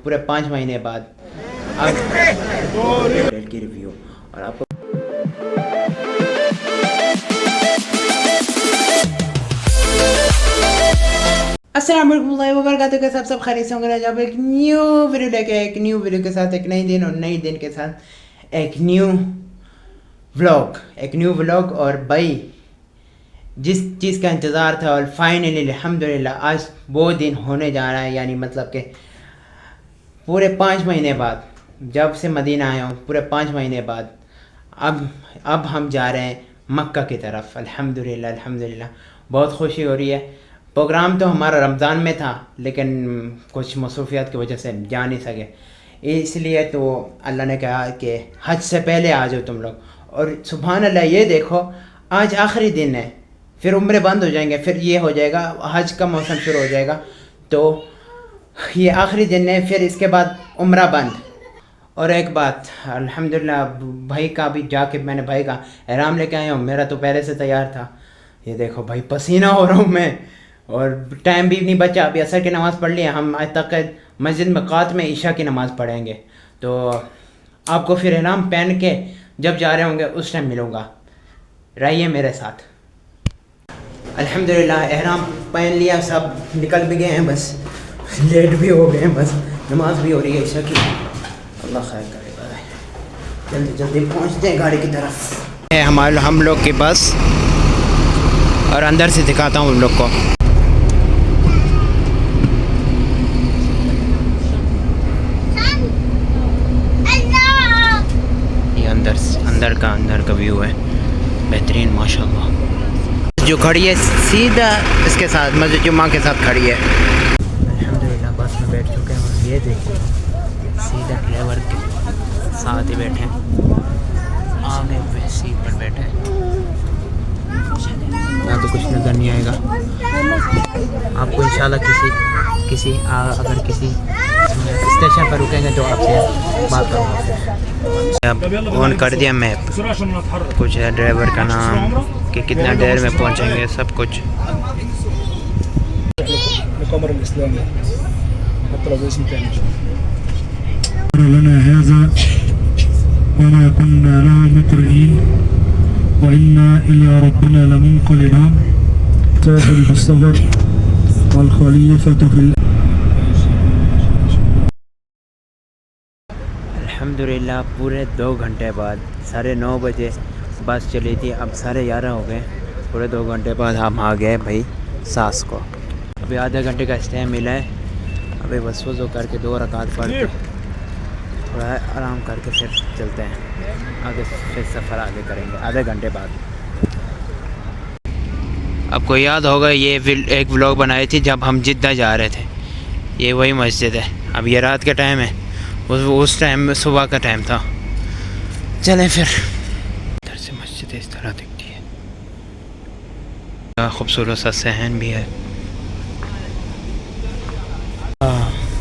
पूरे 5 महीने बाद अब होटल की रिव्यू। और आपको अस्सलाम वालेकुम वबरकातुहू के साथ सब खैरियत से होंगे। जब एक न्यू वीडियो लेके एक न्यू वीडियो के साथ एक नई दिन और नई दिन के साथ एक न्यू व्लॉग और भाई जिस चीज़ का इंतज़ार था और फाइनली अल्हम्दुलिल्लाह आज वो दिन होने जा रहा है। यानी मतलब कि पूरे 5 महीने बाद जब से मदीना आया हूँ, पूरे 5 महीने बाद अब हम जा रहे हैं मक्का की तरफ। अल्हम्दुलिल्लाह बहुत खुशी हो रही है। प्रोग्राम तो हमारा रमज़ान में था लेकिन कुछ मसरूफियत की वजह से जा नहीं सके, इसलिए तो अल्लाह ने कहा कि हज से पहले आ जाओ तुम लोग। और सुभान अल्लाह, ये देखो आज आखिरी दिन है, फिर उम्रे बंद हो जाएंगे, फिर ये हो जाएगा हज का मौसम शुरू हो जाएगा, तो ये आखिरी दिन है, फिर इसके बाद उम्रा बंद। और एक बात अल्हम्दुलिल्लाह भाई का भी जाके मैंने भाई का एहराम लेके आया हूँ। मेरा तो पहले से तैयार था। ये देखो भाई पसीना हो रहा हूँ मैं, और टाइम भी नहीं बचा। अभी असर की नमाज़ पढ़ लिया, हम आज तक मस्जिद मक़ात में ईशा की नमाज़ पढ़ेंगे। तो आपको फिर एहराम पहन के जब जा रहे होंगे उस टाइम मिलूँगा, रहिए मेरे साथ। अल्हम्दुलिल्लाह एहराम पहन लिया, सब निकल भी गए हैं, बस लेट भी हो गए हैं, बस नमाज़ भी हो रही है ईशा की। अल्लाह खैर करेगा, जल्दी जल्दी पहुँचते हैं गाड़ी की तरफ। हम लोग की बस, और अंदर से दिखाता हूँ उन लोग को। अंदर का व्यू है बेहतरीन माशाल्लाह। जो खड़ी है सीधा इसके साथ मस्जिद जुम्मा के साथ खड़ी है। अल्हम्दुलिल्लाह बस में बैठ चुके हैं और ये देखिए सीधा ड्राइवर के साथ ही बैठे हैं, आगे पे सीट पर बैठे हैं। यहाँ तो कुछ नज़र नहीं आएगा आपको इंशाल्लाह। अगर किसी स्टेशन पर रुकेंगे तो आपसे बात करूँगा। अब ऑन कर दिया मैप, कुछ है ड्राइवर का नाम कि कितना देर में पहुँचेंगे, सब कुछ। अल्हम्दुलिल्लाह पूरे 2 घंटे बाद 9:30 बजे बस चली थी, अब 11:30 हो गए। पूरे 2 घंटे बाद हम आ गए भाई सास को। अभी आधे घंटे का स्टे मिला है। अभी बस वज़ू करके 2 रकात पढ़ के थोड़ा आराम करके फिर चलते हैं आगे, फिर सफ़र आगे करेंगे आधे घंटे बाद। आपको याद होगा ये एक व्लॉग बनाई थी जब हम जिद्दा जा रहे थे। ये वही मस्जिद है। अब ये रात का टाइम है, उस टाइम सुबह का टाइम था। चलें फिर। इधर से मस्जिद इस तरह दिखती है, खूबसूरत सा सहन भी है।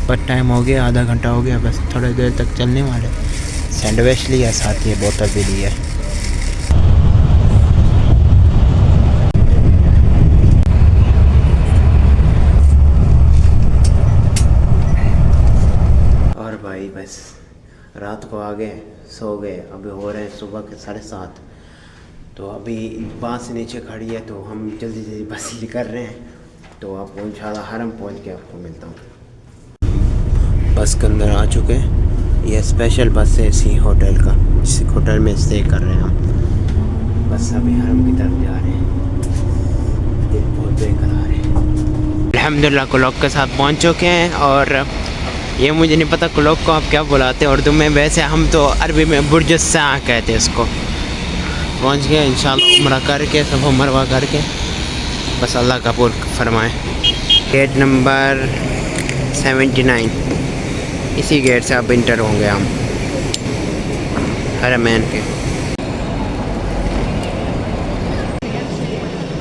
पर टाइम हो गया, आधा घंटा हो गया, बस थोड़ी देर तक चलने वाले। सैंडविच लिया, साथ ही बोतल भी ली है। और भाई बस रात को आ गए, सो गए। अभी हो रहे हैं सुबह के 7:30। तो अभी बांस से नीचे खड़ी है, तो हम जल्दी जल्दी बस निकल रहे हैं। तो आपको इंशाल्लाह हरम पहुंच के आपको मिलता हूँ। बस के अंदर आ चुके हैं। ये स्पेशल बस है इसी होटल का, जिस होटल में स्टे कर रहे हैं हम। बस अभी हरम की तरफ जा रहे हैं। दिल बहुत बेकरार है। अल्हम्दुलिल्लाह क्लॉक के साथ पहुँच चुके हैं। और ये मुझे नहीं पता क्लॉक को आप क्या बुलाते हैं उर्दू में, वैसे हम तो अरबी में बुर्जुस्सा कहते हैं इसको। पहुँच गए इंशाल्लाह, उम्रा करके सब मरवा करके, बस अल्लाह कबूल फरमाए। गेट नंबर 79, इसी गेट से अब इंटर होंगे हम हरमैन के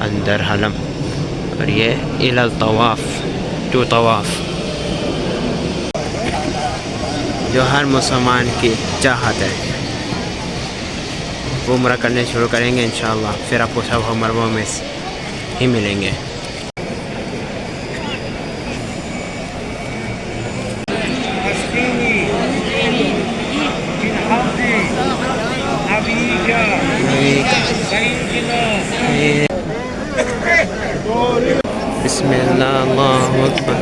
अंदर हलम। और ये इलल तवाफ, टू तवाफ, जो हर मुसलमान की चाहत है। वो उम्रा करने शुरू करेंगे इंशाल्लाह, फिर आपको सब मरवा में ही मिलेंगे। बिस्मिल्लाह, अल्लाहु अकबर।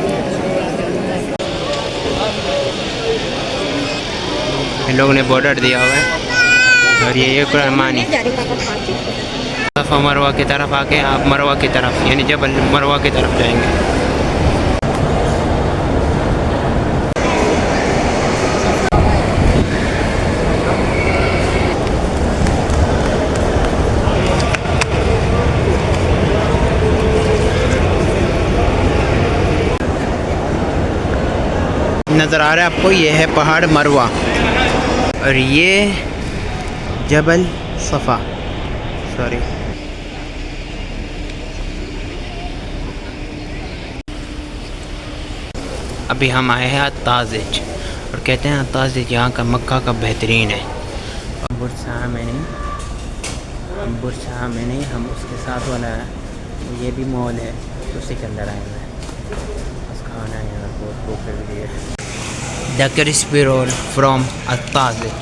इन लोगों ने बॉर्डर दिया हुआ है और ये कुरमानी सफ़ा मरवा की तरफ आके आप मरवा की तरफ यानी जबल मरवा की तरफ जाएंगे। नज़र आ रहा है आपको, ये है पहाड़ मरवा और ये जबल सफ़ा, सॉरी। अभी हम आए हैं ताज़िज और कहते हैं ताज़िज यहाँ का मक्का का बेहतरीन है। बुरसा में नहीं, हम उसके साथ वाला है, ये भी मॉल है, उसी के अंदर आए हुए हैं। बस खाना है यहाँ बहुत भूख लग रही है। द क्रिस्पी रोल फ्रॉम ताज़िज।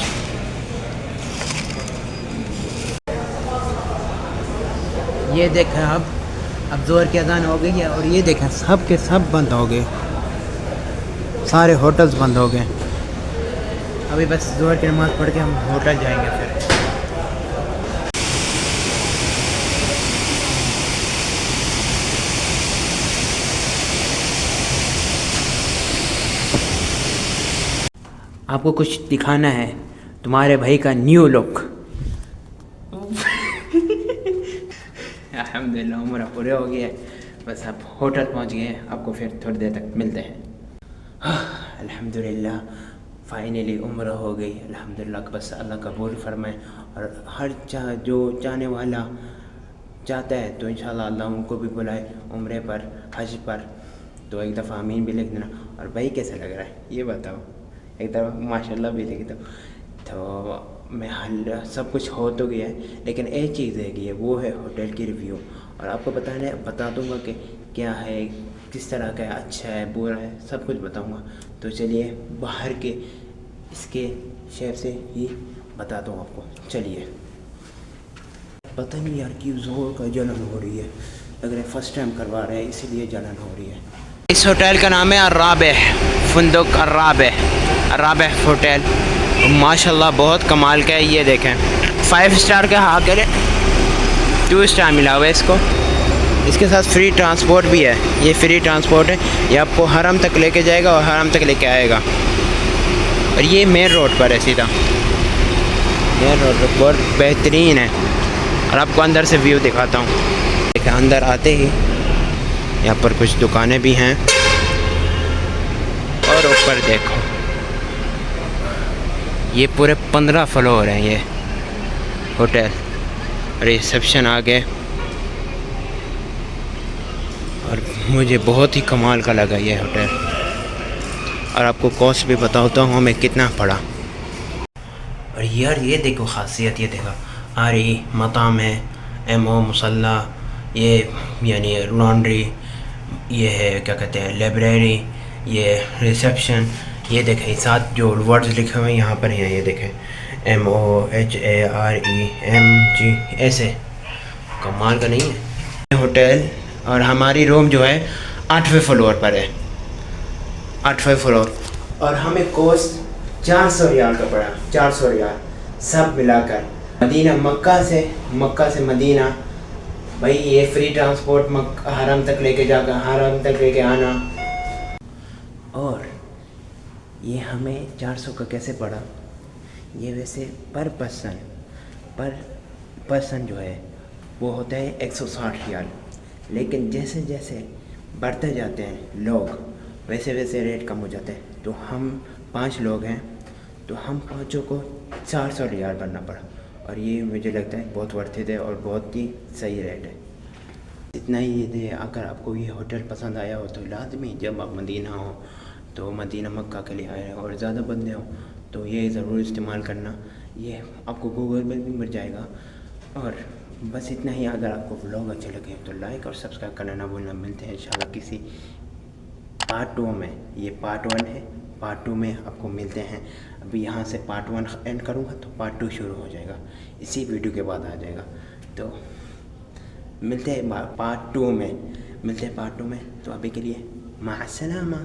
ये देखें अब ज़ोहर की अज़ान हो गई है और ये देखें सब के सब बंद हो गए, सारे होटल्स बंद हो गए। अभी बस ज़ोहर की नमाज़ पढ़ के हम होटल जाएंगे फिर। आपको कुछ दिखाना है, तुम्हारे भाई का न्यू लुक। अल्हम्दुलिल्लाह उम्र पूरे हो गए, बस आप होटल पहुंच गए, आपको फिर थोड़ी देर तक मिलते हैं। अल्हम्दुलिल्लाह फाइनली उम्र हो गई, अल्हम्दुलिल्लाह। बस अल्लाह कबूल फरमाए और हर जो चाहने वाला चाहता है तो इंशाल्लाह अल्लाह उनको भी बुलाए उम्रे पर, हज पर। तो एक दफ़ा आमीन भी लिख देना। और भाई कैसा लग रहा है ये बताओ, एक तरफ माशाल्लाह भी लिख दो। तो मैं हल सब कुछ हो तो गया है, लेकिन एक चीज़ है कि वो है होटल की रिव्यू, और आपको बता दूंगा कि क्या है, किस तरह का है, अच्छा है, बुरा है, सब कुछ बताऊंगा। तो चलिए बाहर के इसके शेफ से ही बताता हूँ आपको। चलिए। पता नहीं यार क्यों ज़ोर का जलन हो रही है, लग रहा है फर्स्ट टाइम करवा रहे हैं इसीलिए जलन हो रही है। इस होटल का नाम है अर्राबह, फुंदुक अर्राबह होटल। माशाल्लाह बहुत कमाल का है। ये देखें 5 स्टार का हाँ करें, 2 स्टार मिला हुआ है इसको। इसके साथ फ्री ट्रांसपोर्ट भी है, ये फ्री ट्रांसपोर्ट है, ये आपको हरम तक लेके जाएगा और हरम तक लेके आएगा। और ये मेन रोड पर है, सीधा मेन रोड पर, बहुत बेहतरीन है। और आपको अंदर से व्यू दिखाता हूँ। देखें अंदर आते ही यहाँ पर कुछ दुकानें भी हैं और ऊपर देखो ये पूरे 15 फ्लोर हैं ये होटल। रिसेप्शन आ गए और मुझे बहुत ही कमाल का लगा ये होटल। और आपको कॉस्ट भी बताता हूँ हमें कितना पड़ा। और यार ये देखो खासियत, ये देखो आरी मताम है, एमओ मुसल्ला, ये यानी लॉन्ड्री, ये है क्या कहते हैं लाइब्रेरी, ये रिसेप्शन। ये देखें साथ जो वर्ड्स लिखे हुए हैं यहाँ पर हैं, ये देखें MOHAREMG, ऐसे कमाल का नहीं है होटल। और हमारी रूम जो है 8वें फ्लोर पर है, 8वें फ्लोर। और हमें कॉस्ट 400 रियाल का पड़ा, 400 रियाल सब मिलाकर। मदीना मक्का से मदीना, भाई ये फ्री ट्रांसपोर्ट हरम तक लेके जाकर हरम तक लेके आना। और ये हमें 400 का कैसे पड़ा, ये वैसे पर पर्सन जो है वो होता है 160 रियाल। लेकिन जैसे जैसे बढ़ते जाते हैं लोग वैसे वैसे रेट कम हो जाते हैं। तो हम 5 लोग हैं तो हम 5 को 400 रियाल भरना पड़ा। और ये मुझे लगता है बहुत वर्थ इट है और बहुत ही सही रेट है। इतना ही है। अगर आपको ये होटल पसंद आया हो तो लाजमी जब आप मदीना हो तो मदीना मक्का के लिए आए और ज़्यादा बंदे हो तो ये ज़रूर इस्तेमाल करना। ये आपको गूगल पर भी मिल जाएगा। और बस इतना ही। अगर आपको व्लॉग अच्छे लगे तो लाइक और सब्सक्राइब करना ना भूलना। मिलते हैं इंशाल्लाह किसी पार्ट 2 में। ये पार्ट 1 है, पार्ट 2 में आपको मिलते हैं। अभी यहाँ से पार्ट 1 एंड करूँगा तो पार्ट 2 शुरू हो जाएगा, इसी वीडियो के बाद आ जाएगा। तो मिलते हैं पार्ट 2 में, मिलते हैं पार्ट 2 में। तो अभी के लिए माअस्सलामा।